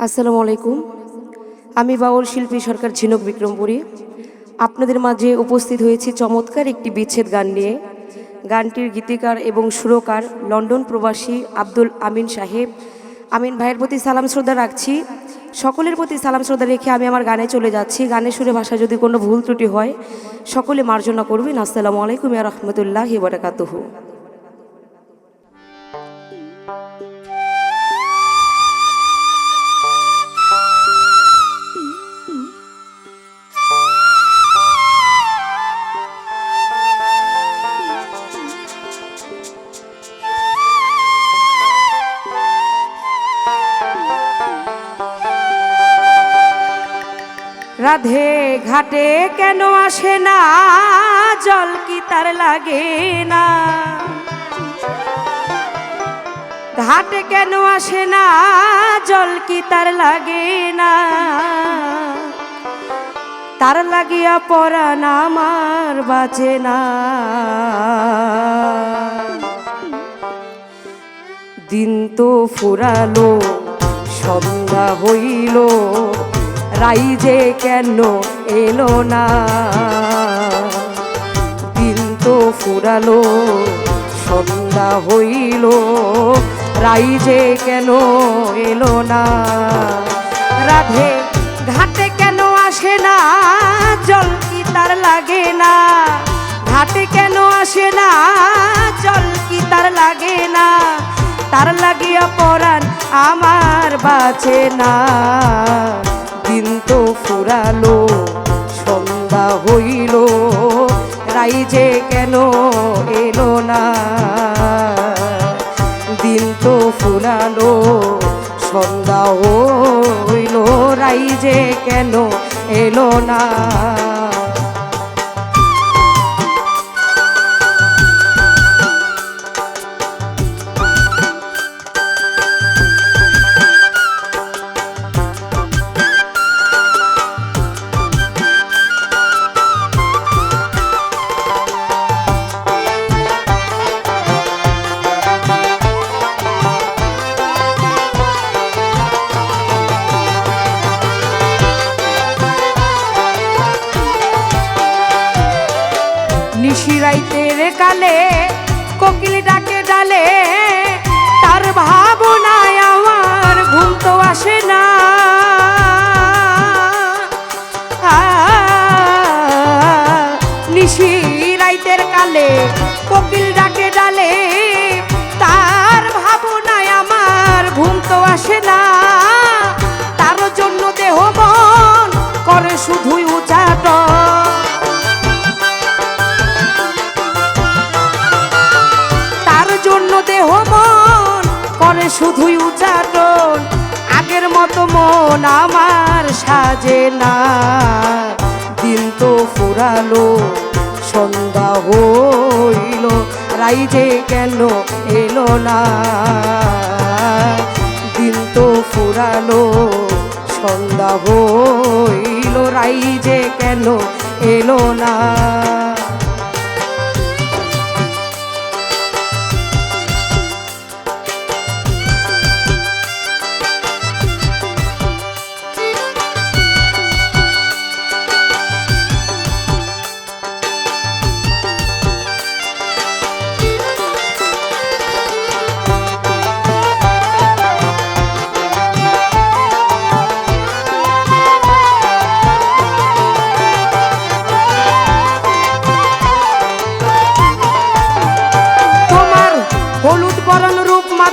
আসসালামু আলাইকুম। আমি বাউল শিল্পী সরকার ঝিনুক বিক্রমপুরী আপনাদের মাঝে উপস্থিত হয়েছি চমৎকার একটি বিচ্ছেদ গান নিয়ে। গানটির গীতিকার এবং সুরকার লন্ডন প্রবাসী আব্দুল আমিন সাহেব। আমিন ভাইয়ের প্রতি সালাম শ্রদ্ধা রাখছি। সকলের প্রতি সালাম শ্রদ্ধা রেখে আমি আমার গানে চলে যাচ্ছি। গানের সুরে ভাষা যদি কোনো ভুল ত্রুটি হয় সকলে মার্জনা করবেন। আসসালামু আলাইকুম ওয়া রাহমাতুল্লাহি ওয়া বারাকাতুহু। রাধে ঘাটে কেন আসে না, জল কি তার লাগে না? ঘাটে কেন আসে না, জল কি তার লাগে না? তার লাগিয়া পরাণ আমার বাঁচে না। দিন তো ফুরালো, সন্ধ্যা হইল, রাইজে কেন এলো না? দিন তো ফুরালো, সন্ধ্যা হইল, রাইজে কেন এলো না? রাধে ঘাটে কেন আসে না, জল কি তার লাগে না? ঘাটে কেন আসে না, জল কি তার লাগে না? তার লাগিয়া পরাণ আমার বাঁচে না। দিন তো ফুরালো, সন্ধ্যা হইল, রাইজে কেন এলো না? দিন তো ফুরালো, সন্ধ্যা হইল, রাইজে কেন এলো না? নিশিরাইতের কালে কোকিল ডাকে ডালে, তার ভাবনায় আমার ঘুম তো আসে না। নিশিরাইতের কালে কোকিল ডাকে ডালে, তার ভাবনায় আমার ঘুম তো আসে না। তার জন্য দেহ মন করে শুধুই উচাটন, দেহ মন করে শুধুই উচাটন। আগের মতো মন আমার সাজে না। দিন তো ফুরালো, সন্ধ্যা হইল, রাইজে কেন এলো না? দিন তো ফুরালো, সন্ধ্যা হইল, রাইজে কেন এলো না?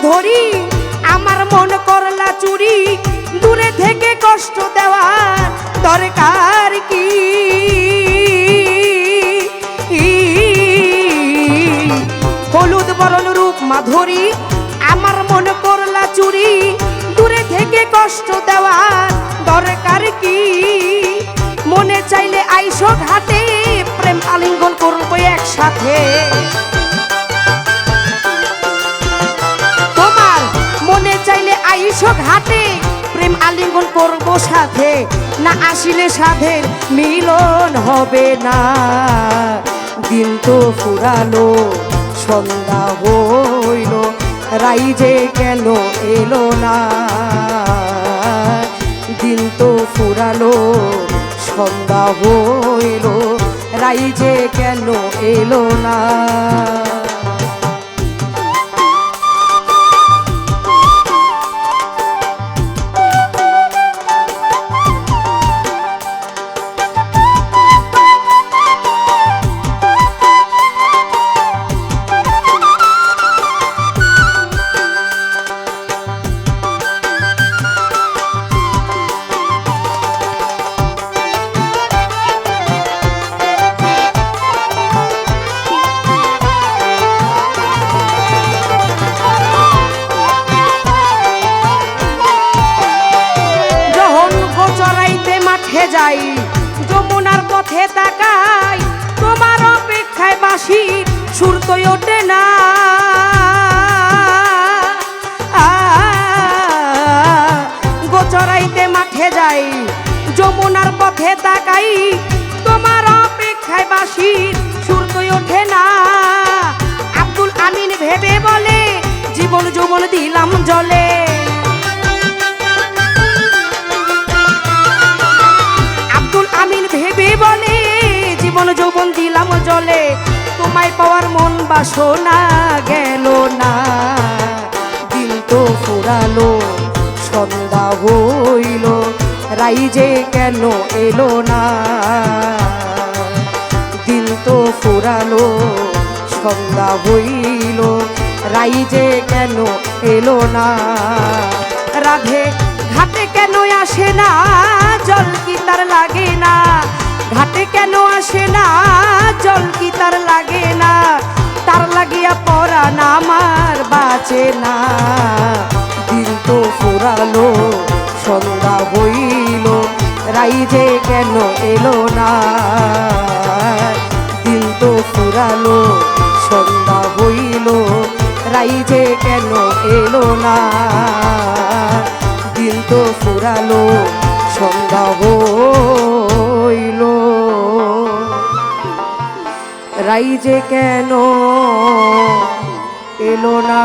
ধরি আমার মন করলা চুরি, দূরে থেকে কষ্ট দেওয়ার দরকার কি? হলুদ বরণ রূপ মাধুরী আমার মন করলা চুরি, দূরে থেকে কষ্ট দেওয়ার দরকার কি? মনে চাইলে আইসো ঘাটে, প্রেম আলিঙ্গন করবো একসাথে। চাইলে আইসো ঘাটে, প্রেম আলিঙ্গন করবো সাথে। না আসিলে সাধের মিলন হবে না। দিন তো ফুরালো, সন্ধ্যা হইল, রাইজে কেন এলো না? দিন তো ফুরালো সন্ধ্যা হইল, রাইজে কেন এলো না। যাই যমুনার পথে তাকাই, তোমার অপেক্ষায় বাঁশি সুর তো ওঠে না। গোচরাইতে মাঠে যাই যমুনার পথে তাকাই, তোমার অপেক্ষায় বাঁশি সুর তো ওঠে না। আব্দুল আমিন ভেবে বলে জীবন যৌবন দিলাম জলে, ভেবে বলে জীবন যৌবন দিলাম জলে, তোমায় পাওয়ার মন বাসনা গেল না। দিন তো ফুরালো সন্ধ্যা হইল, রাইজে কেন এলো না। দিন তো ফুরালো সন্ধ্যা হইল, রাইজে কেন এলো না। রাধে ঘাটে কেন আসে না, জল কি তার লাগে না। ঘাটে কেন আসে না, জল কি তার লাগে না। তার লাগিয়া পরাণ আমার বাঁচে না। দিন তো ফুরালো সন্ধ্যা হইল, রাইজে কেন এলো না। দিন তো ফুরালো সন্ধ্যা হইল, রাইজে কেন এলো না। দিন তো ফুরালো সন্ধ্যা হইল, রাইজে কেন এলো না।